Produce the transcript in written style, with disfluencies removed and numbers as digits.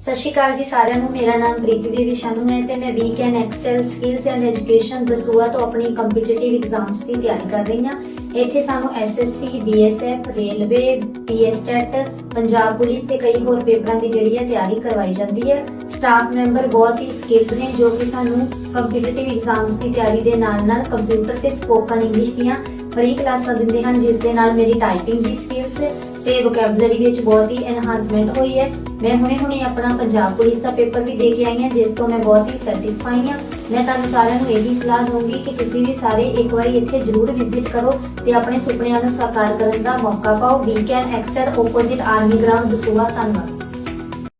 ਸਤਿ ਸ਼੍ਰੀ ਅਕਾਲ ਜੀ ਸਾਰਿਆਂ ਨੂੰ। ਮੇਰਾ ਨਾਮ ਪ੍ਰੀਤੀ ਦੇਵੀ ਸ਼ਾਨੂ ਹੈ ਤੇ ਮੈਂ Weekend Excel Skills and Education Dasuya ਤੋਂ ਆਪਣੀ ਕੰਪੀਟੀਟਿਵ ਐਗਜ਼ਾਮਸ ਦੀ ਤਿਆਰੀ ਕਰ ਰਹੀ ਹਾਂ। ਇੱਥੇ ਸਾਨੂੰ SSC, BSF, railway, PSTET, Punjab police ਤੇ ਕਈ ਹੋਰ ਪੇਪਰਾਂ ਦੀ ਜਿਹੜੀ ਹੈ ਤਿਆਰੀ ਕਰਵਾਈ ਜਾਂਦੀ ਹੈ। ਸਟਾਫ ਮੈਂਬਰ ਬਹੁਤ ਹੀ ਸਕਿੱਲਡ ਨੇ ਜੋ ਕਿ ਸਾਨੂੰ ਕੰਪੀਟੀਟਿਵ ਐਗਜ਼ਾਮਸ ਦੀ ਤਿਆਰੀ ਦੇ ਨਾਲ ਕੰਪਿਊਟਰ ਤੇ ਸਪੋਕਨ ਇੰਗਲਿਸ਼ ਦੀਆਂ ਫ੍ਰੀ ਕਲਾਸਾਂ ਦਿੰਦੇ ਹਨ, ਜਿਸ ਦੇ ਨਾਲ ਮੇਰੀ ਟਾਈਪਿੰਗ ਦੀ ਸਕਿੱਲਸ ਤੇ ਵੋਕੈਬਲਰੀ ਵਿੱਚ ਬਹੁਤ ਹੀ ਐਨਹਾਂਸਮੈਂਟ ਹੋਈ ਹੈ। ਮੈਂ ਹੁਣੇ ਆਪਣਾ ਪੰਜਾਬ ਪੁਲਿਸ ਦਾ ਪੇਪਰ ਵੀ ਦੇ ਕੇ ਆਈ ਹਾਂ, ਜਿਸ ਤੋਂ ਮੈਂ ਬਹੁਤ ਹੀ ਸੈਟੀਸਫਾਈ ਹਾਂ। ਮੈਂ ਤੁਹਾਨੂੰ ਸਾਰਿਆਂ ਨੂੰ ਇਹੀ ਸਲਾਹ ਦਊਂਗੀ ਕਿ ਤੁਸੀਂ ਵੀ ਸਾਰੇ ਇੱਕ ਵਾਰੀ ਇੱਥੇ ਜ਼ਰੂਰ ਵਿਜ਼ਿਟ ਕਰੋ ਤੇ ਆਪਣੇ ਸੁਪਨਿਆਂ ਨੂੰ ਸਾਕਾਰ ਕਰਨ ਦਾ ਮੌਕਾ ਪਾਓ। Weekend Excel opposite army ground Dasuya. ਧੰਨਵਾਦ।